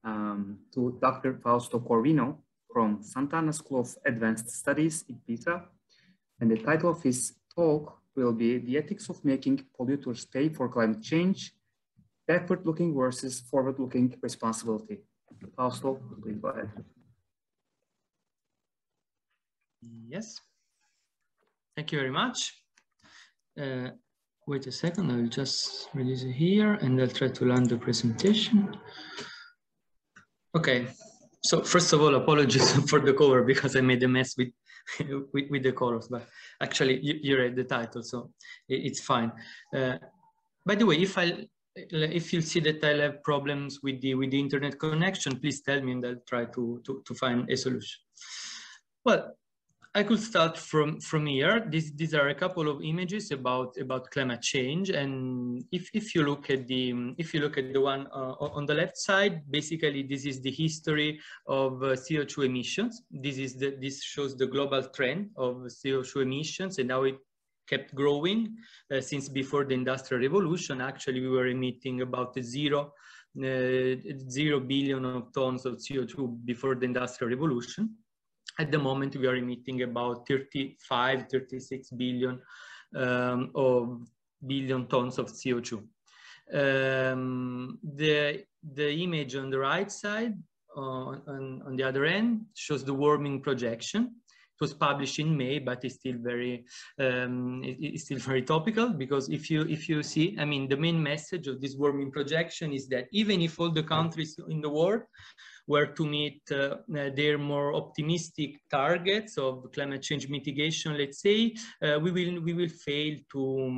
to Dr. Fausto Corvino from Sant'Anna School of Advanced Studies in Pisa. And the title of his talk will be The Ethics of Making Polluters Pay for Climate Change, Backward-Looking versus Forward-Looking Responsibility. Fausto, please go ahead. Yes, thank you very much. Wait a second, I'll just release it here and I'll try to land the presentation. Okay, so first of all, apologies for the cover because I made a mess with with the colors, but actually you read the title, so it's fine. By the way, if you see that I'll have problems with the internet connection, please tell me and I'll try to find a solution. Well, I could start from here. These are a couple of images about climate change, and if you look at the one on the left side, basically this is the history of CO2 emissions. This shows the global trend of CO2 emissions and how it kept growing since before the Industrial Revolution. Actually, we were emitting about 0 billion of tons of CO2 before the Industrial Revolution. At the moment, we are emitting about 36 billion tons of CO2. The image on the right side, on the other end, shows the warming projection. It was published in May, but it's still very topical, because if you see, I mean, the main message of this warming projection is that even if all the countries in the world were to meet their more optimistic targets of climate change mitigation, let's say, we will fail to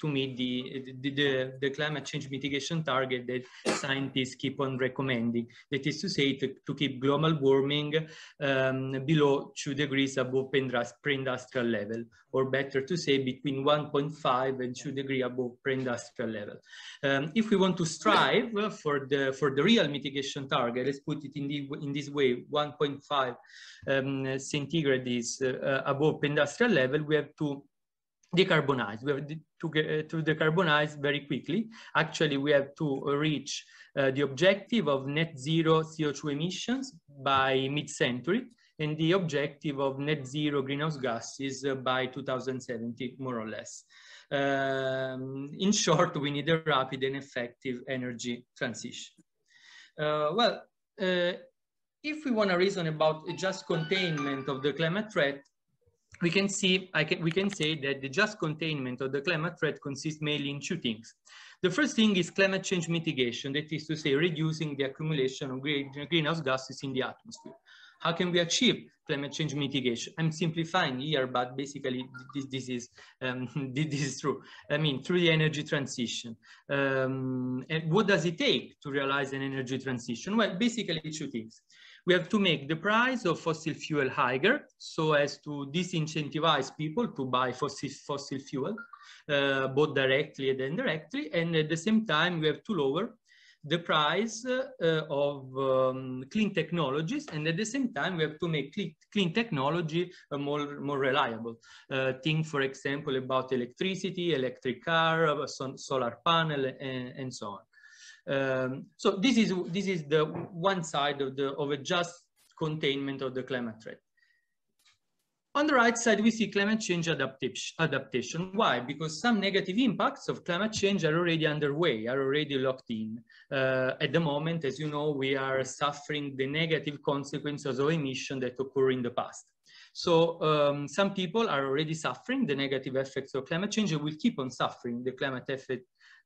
meet the climate change mitigation target that scientists keep on recommending. That is to say, to keep global warming below 2 degrees above pre-industrial level, or better to say, between 1.5 and 2 degrees above pre-industrial level. If we want to strive for the real mitigation target, let's put it in this way, 1.5 centigrade is above pre-industrial level, we have to decarbonize. We have to decarbonize very quickly. Actually, we have to reach the objective of net zero CO2 emissions by mid-century, and the objective of net zero greenhouse gases by 2070, more or less. In short, we need a rapid and effective energy transition. If we want to reason about a just containment of the climate threat, we can say that the just containment of the climate threat consists mainly in 2 things. The first thing is climate change mitigation, that is to say, reducing the accumulation of greenhouse gases in the atmosphere. How can we achieve climate change mitigation? I'm simplifying here, but basically this is true. I mean, through the energy transition. And what does it take to realize an energy transition? Well, basically 2 things. We have to make the price of fossil fuel higher, so as to disincentivize people to buy fossil fuel, both directly and indirectly. And at the same time, we have to lower the price of clean technologies, and at the same time we have to make clean technology more reliable. Think, for example, about electricity, electric car, solar panel, and so on. So this is the one side of a just containment of the climate threat. On the right side, we see climate change adaptation. Why? Because some negative impacts of climate change are already underway, are already locked in. At the moment, as you know, we are suffering the negative consequences of emissions that occur in the past. So some people are already suffering the negative effects of climate change and will keep on suffering the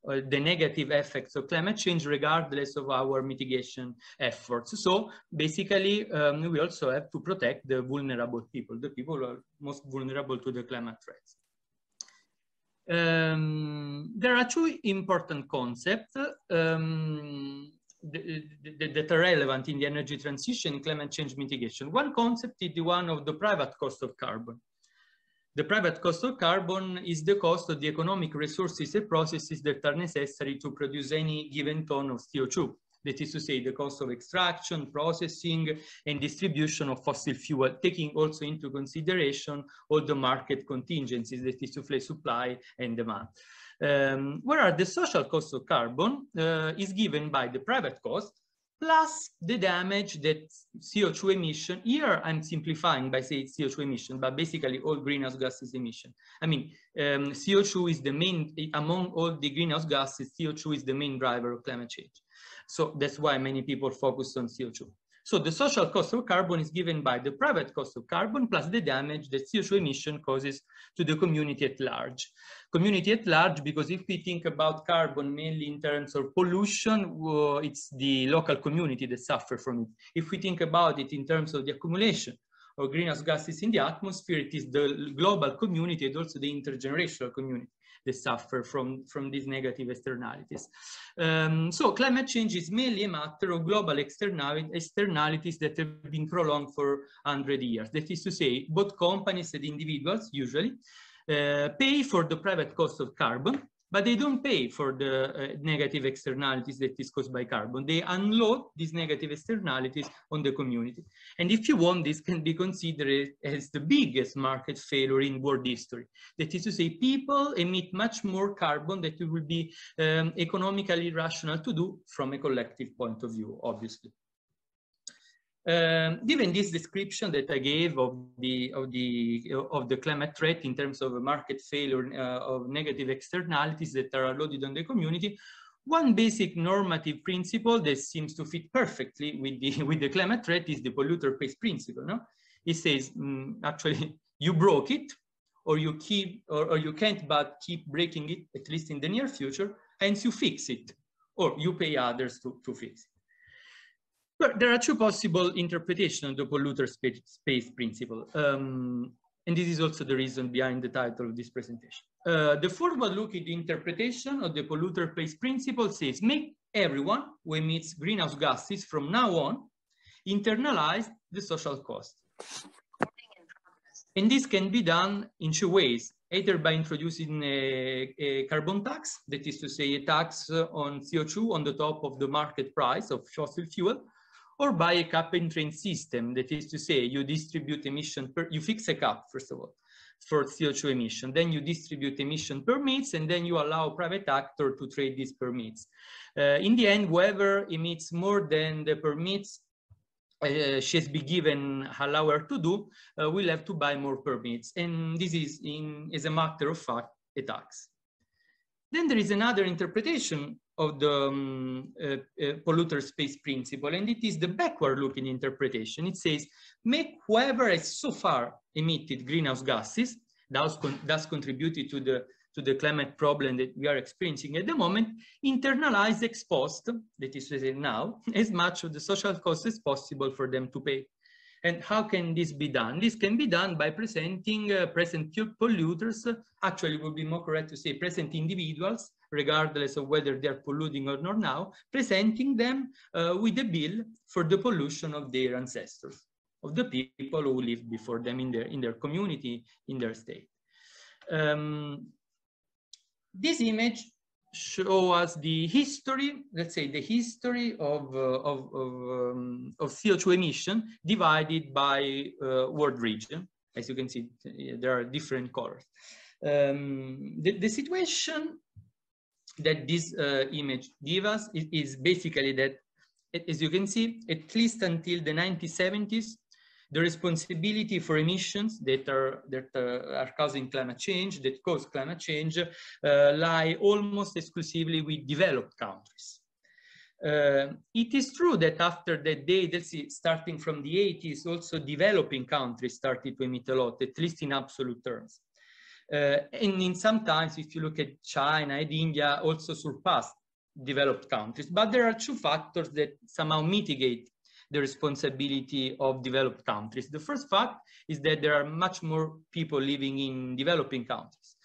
the negative effects of climate change regardless of our mitigation efforts. So basically, we also have to protect the vulnerable people, the people who are most vulnerable to the climate threats. There are 2 important concepts that are relevant in the energy transition and climate change mitigation. One concept is the one of the private cost of carbon. The private cost of carbon is the cost of the economic resources and processes that are necessary to produce any given ton of CO2. That is to say, the cost of extraction, processing, and distribution of fossil fuel, taking also into consideration all the market contingencies, that is to say, supply and demand. Whereas the social cost of carbon is given by the private cost, plus the damage that CO2 emission, here I'm simplifying by saying CO2 emission, but basically all greenhouse gases emission. I mean, CO2 is the main, among all the greenhouse gases, CO2 is the main driver of climate change. So that's why many people focus on CO2. So the social cost of carbon is given by the private cost of carbon plus the damage that CO2 emission causes to the community at large. Community at large, because if we think about carbon mainly in terms of pollution, it's the local community that suffer from it. If we think about it in terms of the accumulation of greenhouse gases in the atmosphere, it is the global community and also the intergenerational community that suffer from these negative externalities. So climate change is mainly a matter of global externalities that have been prolonged for 100 years. That is to say, both companies and individuals usually pay for the private cost of carbon, but they don't pay for the negative externalities that is caused by carbon. They unload these negative externalities on the community. And if you want, this can be considered as the biggest market failure in world history. That is to say, people emit much more carbon that it will be economically rational to do from a collective point of view, obviously. Given this description that I gave of the climate threat in terms of a market failure of negative externalities that are loaded on the community, one basic normative principle that seems to fit perfectly with the climate threat is the polluter pays principle. No, it says actually you broke it, or you can't but keep breaking it, at least in the near future, hence you fix it, or you pay others to fix it. But there are two possible interpretations of the polluter pays principle. And this is also the reason behind the title of this presentation. The forward-looking interpretation of the polluter pays principle says, make everyone who emits greenhouse gases from now on internalize the social cost. And this can be done in two ways, either by introducing a carbon tax, that is to say a tax on CO2 on the top of the market price of fossil fuel, or by a cap and trade system, that is to say, you distribute emission you fix a cap, first of all, for CO2 emission, then you distribute emission permits, and then you allow private actor to trade these permits. In the end, whoever emits more than the permits she has been given allowed to do, will have to buy more permits. And this is, as a matter of fact, a tax. Then there is another interpretation of the polluter pays principle, and it is the backward-looking interpretation. It says, make whoever has so far emitted greenhouse gases, thus contributed to the climate problem that we are experiencing at the moment, internalize ex post, that is to say now, as much of the social cost as possible for them to pay. And how can this be done? This can be done by presenting present polluters, actually it would be more correct to say present individuals, regardless of whether they're polluting or not now, presenting them with a bill for the pollution of their ancestors, of the people who lived before them in their community, in their state. This image shows us the history, let's say the history of CO2 emission divided by world region. As you can see, there are different colors. The situation that this image gives us is basically that, as you can see, at least until the 1970s, the responsibility for emissions that are causing climate change, that cause climate change, lie almost exclusively with developed countries. It is true that after that day, let's see, starting from the 80s, also developing countries started to emit a lot, at least in absolute terms. And in sometimes, if you look at China and India, also surpassed developed countries. But there are two factors that somehow mitigate the responsibility of developed countries. The first fact is that there are much more people living in developing countries.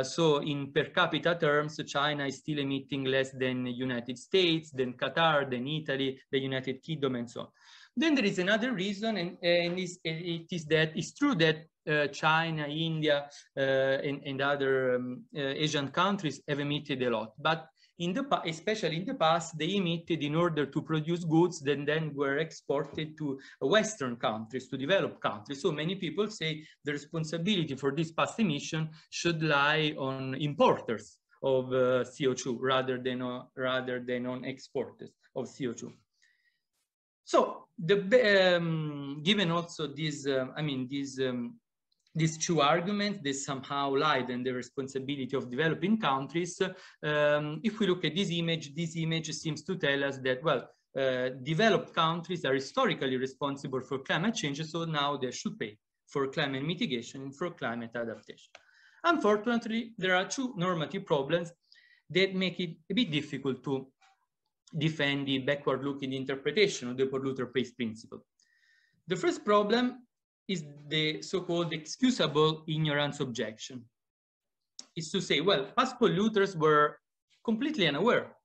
So in per capita terms, China is still emitting less than the United States, than Qatar, than Italy, the United Kingdom, and so on. Then there is another reason, and it is that it's true that China, India, and other Asian countries have emitted a lot, but especially in the past, they emitted in order to produce goods that then were exported to Western countries, to developed countries. So many people say the responsibility for this past emission should lie on importers of CO2 rather than on exporters of CO2. So given also these, these two arguments, they somehow lighten the responsibility of developing countries. If we look at this image seems to tell us that, well, developed countries are historically responsible for climate change, so now they should pay for climate mitigation and for climate adaptation. Unfortunately, there are two normative problems that make it a bit difficult to defend the backward-looking interpretation of the polluter pays principle. The first problem is the so-called excusable ignorance objection. It's to say, well, past polluters were completely unaware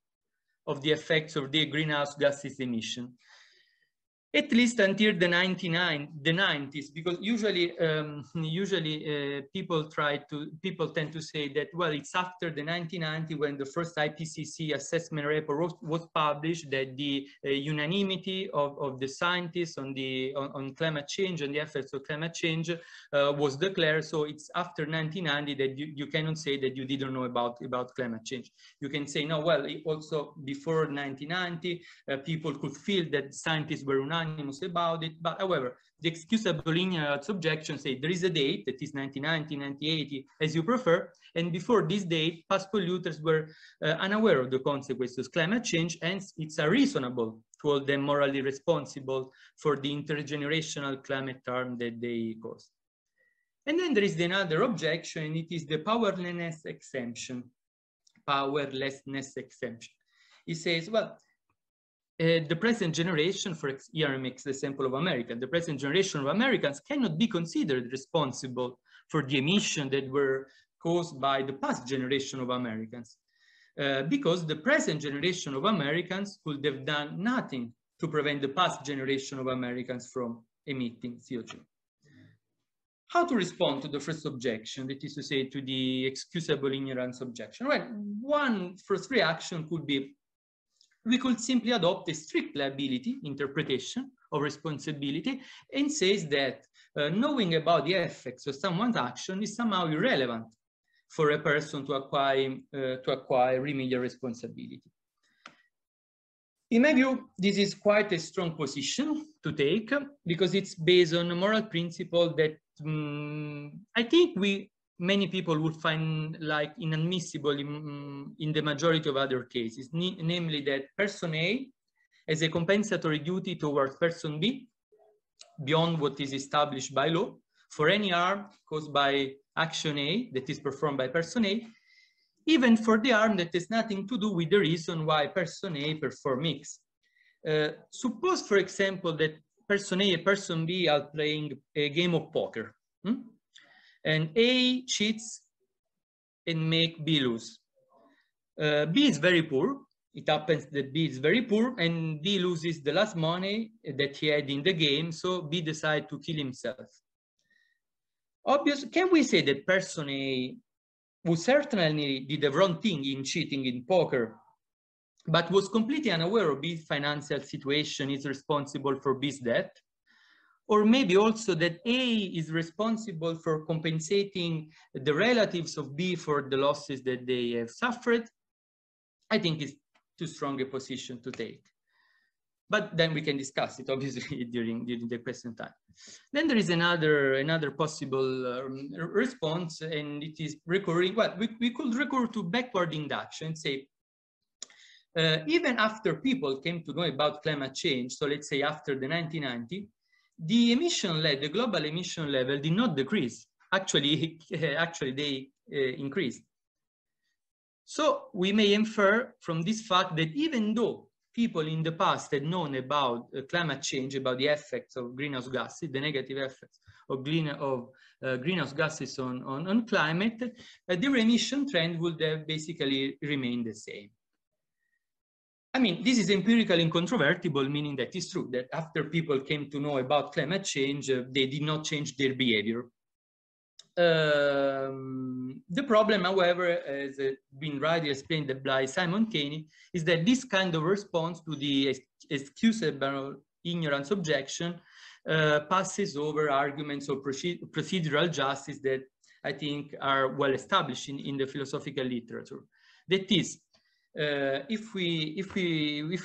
of the effects of the greenhouse gases emission, at least until the 90s, because usually people tend to say that, well, it's after the 1990 when the first IPCC assessment report was published that the unanimity of the scientists on climate change and the effects of climate change was declared. So it's after 1990 that you cannot say that you didn't know about climate change. You can say, no, well, also before 1990, people could feel that scientists were unanimous about it, but however, the excusable ignorance objection say there is a date that is 1990, 1980, as you prefer, and before this date, past polluters were unaware of the consequences of climate change, and it's unreasonable to hold them morally responsible for the intergenerational climate harm that they caused. And then there is another objection, and it is the powerlessness exemption. Powerlessness exemption. It says, well, the present generation, here makes the example of America, the present generation of Americans cannot be considered responsible for the emissions that were caused by the past generation of Americans, because the present generation of Americans could have done nothing to prevent the past generation of Americans from emitting CO2. How to respond to the first objection, that is to say, to the excusable ignorance objection? Well, one first reaction could be, we could simply adopt a strict liability interpretation of responsibility and says that knowing about the effects of someone's action is somehow irrelevant for a person to acquire remedial responsibility. In my view, this is quite a strong position to take because it's based on a moral principle that I think many people would find like inadmissible in the majority of other cases, namely that person A has a compensatory duty towards person B beyond what is established by law for any harm caused by action A that is performed by person A, even for the harm that has nothing to do with the reason why person A performed X. Suppose, for example, that person A and person B are playing a game of poker. And A cheats and make B lose. B is very poor. It happens that B is very poor and B loses the last money that he had in the game, so B decides to kill himself. Obviously, can we say that person A, who certainly did the wrong thing in cheating in poker, but was completely unaware of B's financial situation, is responsible for B's death? Or maybe also that A is responsible for compensating the relatives of B for the losses that they have suffered? I think it's too strong a position to take. But then we can discuss it, obviously, during the question time. Then there is another possible response, and it is recurring. Well, we could recur to backward induction and say, even after people came to know about climate change, so let's say after the 1990, the global emission level did not decrease. Actually, they increased. So we may infer from this fact that even though people in the past had known about climate change, about the effects of greenhouse gases, the negative effects of greenhouse gases on climate, their emission trend would have basically remained the same. I mean, this is empirically incontrovertible, meaning that it's true that after people came to know about climate change, they did not change their behavior. The problem, however, as been rightly explained by Simon Caney, is that this kind of response to the excusable ignorance objection passes over arguments of procedural justice that I think are well established in the philosophical literature. That is, if we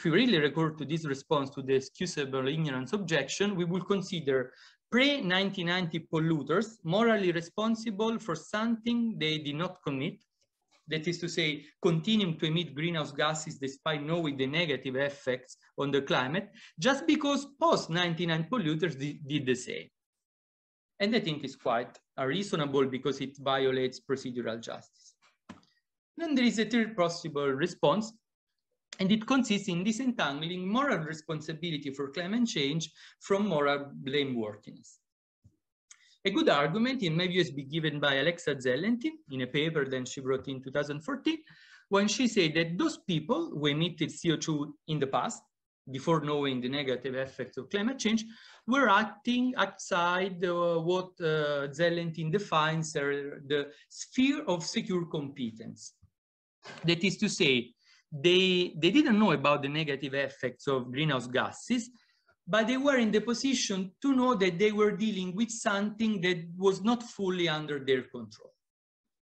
really recur to this response to the excusable ignorance objection, we will consider pre-1990 polluters morally responsible for something they did not commit. That is to say, continuing to emit greenhouse gases despite knowing the negative effects on the climate, just because post-99 polluters did the same. And I think it's quite unreasonable because it violates procedural justice. Then there is a third possible response, and it consists in disentangling moral responsibility for climate change from moral blameworthiness. A good argument, in my view, is given by Alexa Zellenti in a paper that she wrote in 2014, when she said that those people who emitted CO2 in the past, before knowing the negative effects of climate change, were acting outside what Zellenti defines as the sphere of secure competence. That is to say, they didn't know about the negative effects of greenhouse gases, but they were in the position to know that they were dealing with something that was not fully under their control.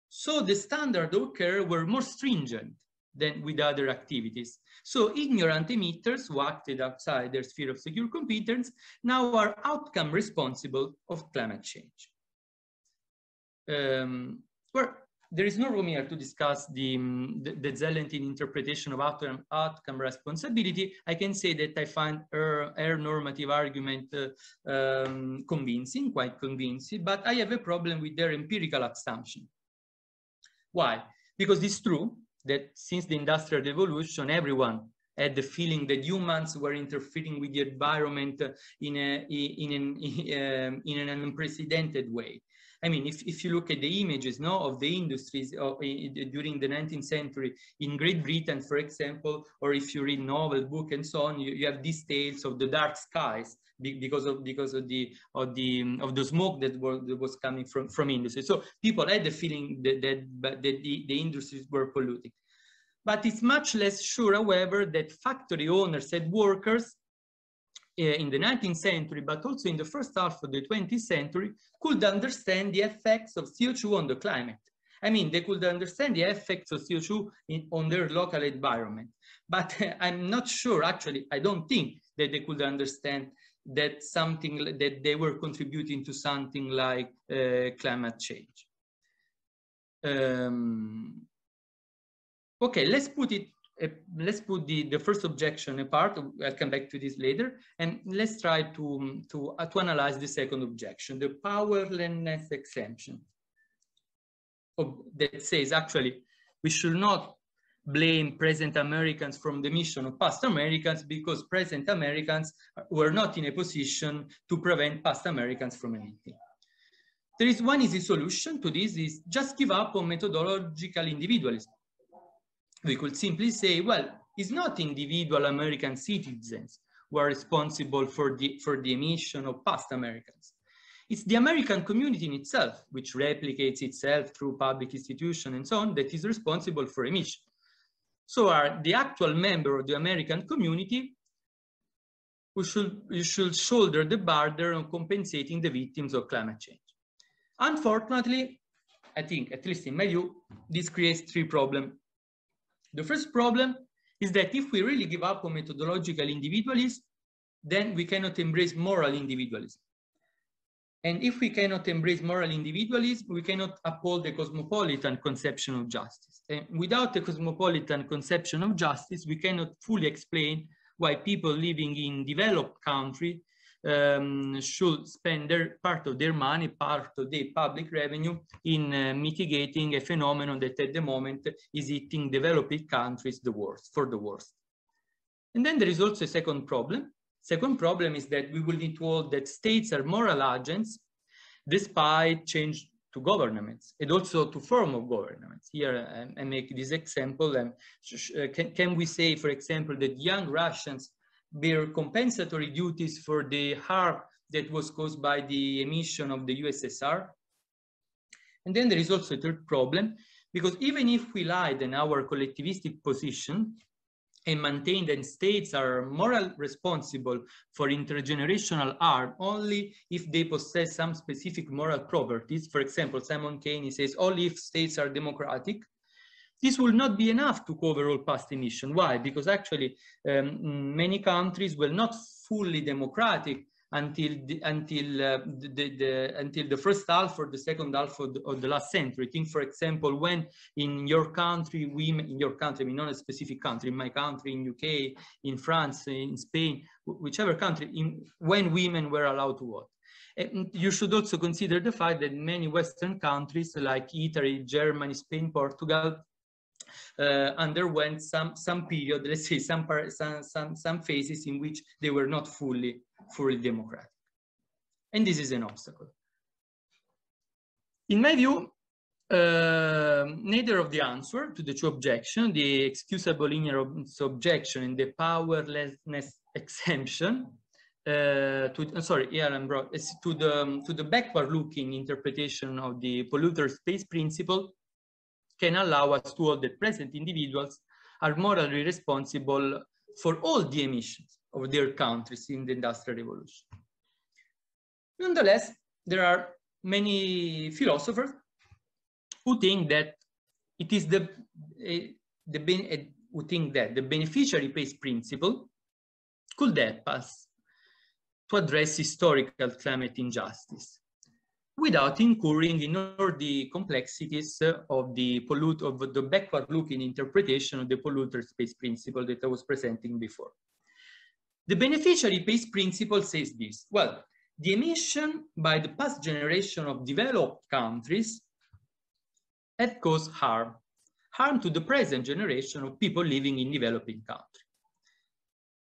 So the standards of care were more stringent than with other activities. So ignorant emitters who acted outside their sphere of secure competence now are outcome responsible of climate change. There is no room here to discuss the Zellenti interpretation of outcome responsibility. I can say that I find her normative argument convincing, quite convincing, but I have a problem with their empirical assumption. Why? Because it's true that since the Industrial Revolution, everyone had the feeling that humans were interfering with the environment in an unprecedented way. I mean, if you look at the images of the industries during the 19th century in Great Britain, for example, or if you read novel, book, and so on, you have these tales of the dark skies because of the smoke that was coming from industry. So people had the feeling that the industries were polluting. But it's much less sure, however, that factory owners and workers in the 19th century, but also in the first half of the 20th century, could understand the effects of CO2 on the climate. I mean, they could understand the effects of CO2 on their local environment. But I'm not sure, actually, I don't think that they could understand that that they were contributing to something like climate change. Okay, let's put the first objection apart. I'll come back to this later, and let's try to analyze the second objection, the powerlessness exemption. That says actually we should not blame present Americans from the mission of past Americans because present Americans were not in a position to prevent past Americans from emitting. There is one easy solution to this: is just give up on methodological individualism. We could simply say, well, it's not individual American citizens who are responsible for the emission of past Americans. It's the American community in itself, which replicates itself through public institutions and so on, that is responsible for emission. So are the actual member of the American community who should shoulder the burden of compensating the victims of climate change. Unfortunately, I think, at least in my view, this creates three problems. The first problem is that if we really give up on methodological individualism, then we cannot embrace moral individualism. And if we cannot embrace moral individualism, we cannot uphold the cosmopolitan conception of justice. And without the cosmopolitan conception of justice, we cannot fully explain why people living in developed countries should spend part of their money, part of their public revenue in mitigating a phenomenon that at the moment is hitting developing countries for the worst. And then there is also a second problem. Second problem is that we will need to hold that states are moral agents despite change to governments and also to form of governments. Here I make this example. Can we say, for example, that young Russians bear compensatory duties for the harm that was caused by the emission of the USSR? And then there is also a third problem, because even if we lied in our collectivistic position and maintain that states are morally responsible for intergenerational harm only if they possess some specific moral properties, for example, Simon Caney says only if states are democratic, this will not be enough to cover all past emission. Why? Because actually many countries were not fully democratic until the first half or the second half of the last century. Think, for example, when in your country, women, in your country, I mean, not a specific country, in my country, in UK, in France, in Spain, whichever country, when women were allowed to vote. And you should also consider the fact that many Western countries like Italy, Germany, Spain, Portugal underwent some period, let's say some phases in which they were not fully democratic. And this is an obstacle. In my view, neither of the answer to the two objections, the excusable ignorance objection and the powerlessness exemption, to the backward-looking interpretation of the polluter space principle, can allow us to hold that present individuals are morally responsible for all the emissions of their countries in the Industrial Revolution. Nonetheless, there are many philosophers who think that it is the beneficiary pays principle could help us to address historical climate injustice without incurring in all the complexities of the backward-looking interpretation of the polluter space principle that I was presenting before. The beneficiary pays principle says this: well, the emission by the past generation of developed countries have caused harm to the present generation of people living in developing countries.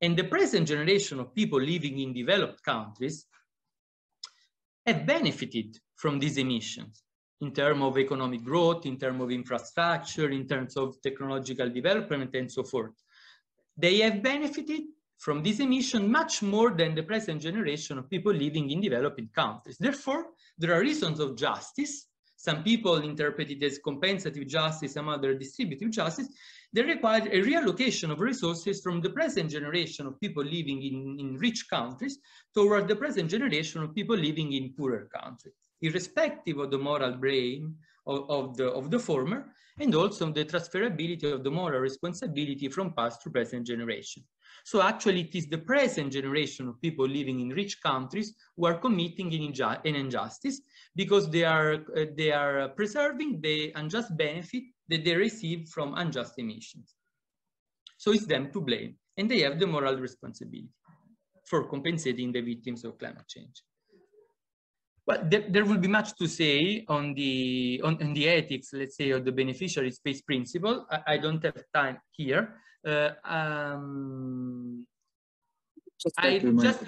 And the present generation of people living in developed countries have benefited from these emissions in terms of economic growth, in terms of infrastructure, in terms of technological development, and so forth. They have benefited from this emission much more than the present generation of people living in developing countries. Therefore, there are reasons of justice. Some people interpret it as compensative justice, some other distributive justice. They require a reallocation of resources from the present generation of people living in rich countries toward the present generation of people living in poorer countries, irrespective of the moral blame of the former, and also the transferability of the moral responsibility from past to present generation. So actually, it is the present generation of people living in rich countries who are committing an injustice, because they are preserving the unjust benefit that they receive from unjust emissions. So it's them to blame, and they have the moral responsibility for compensating the victims of climate change. Well, there will be much to say on the ethics, let's say, of the beneficiary space principle. I don't have time here. Just like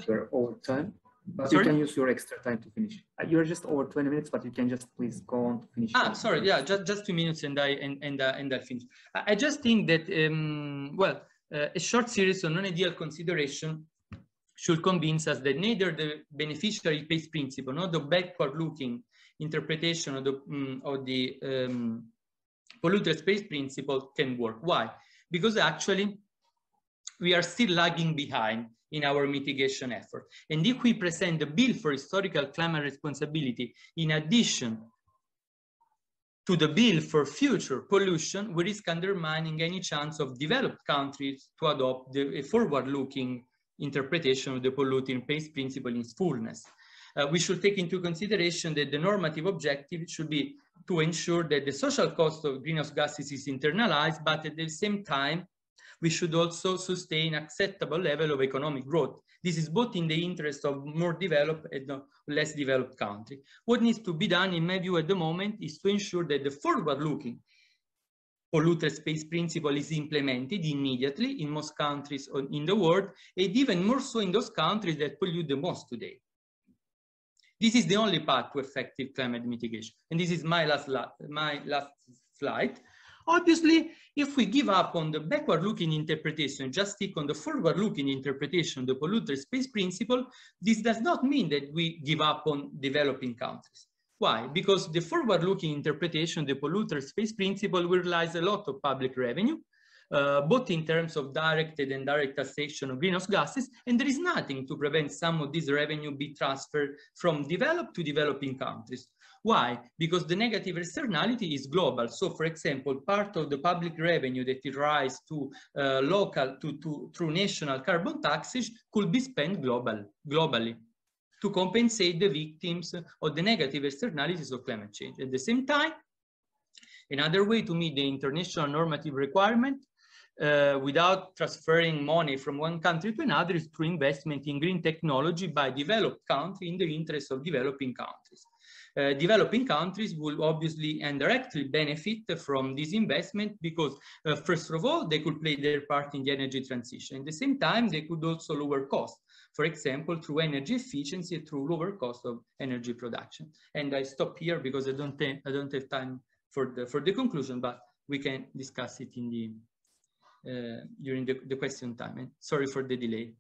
you're over time, but sorry? You can use your extra time to finish. You're just over 20 minutes, but you can just please go on to finish. Sorry, yeah, just 2 minutes, and I finish. I just think that a short series of non-ideal consideration should convince us that neither the beneficiary pays principle nor the backward-looking interpretation of the polluter space principle can work. Why? Because actually we are still lagging behind in our mitigation effort. And if we present the bill for historical climate responsibility in addition to the bill for future pollution, we risk undermining any chance of developed countries to adopt a forward-looking interpretation of the polluting pays principle in its fullness. We should take into consideration that the normative objective should be to ensure that the social cost of greenhouse gases is internalized, but at the same time, we should also sustain acceptable level of economic growth. This is both in the interest of more developed and less developed countries. What needs to be done, in my view, at the moment is to ensure that the forward-looking polluter space principle is implemented immediately in most countries in the world, and even more so in those countries that pollute the most today. This is the only path to effective climate mitigation. And this is my last slide. Obviously, if we give up on the backward-looking interpretation, just stick on the forward-looking interpretation of the polluter space principle, this does not mean that we give up on developing countries. Why? Because the forward-looking interpretation of the polluter space principle will realize a lot of public revenue, both in terms of direct and indirect taxation of greenhouse gases, and there is nothing to prevent some of this revenue be transferred from developed to developing countries. Why? Because the negative externality is global. So, for example, part of the public revenue that derives to through national carbon taxes could be spent globally to compensate the victims of the negative externalities of climate change. At the same time, another way to meet the international normative requirement without transferring money from one country to another is through investment in green technology by developed countries in the interest of developing countries. Developing countries will obviously and directly benefit from this investment because, first of all, they could play their part in the energy transition. At the same time, they could also lower costs, for example, through energy efficiency, through lower cost of energy production. And I stop here because I don't have time for the conclusion, but we can discuss it in the during the question time. And sorry for the delay.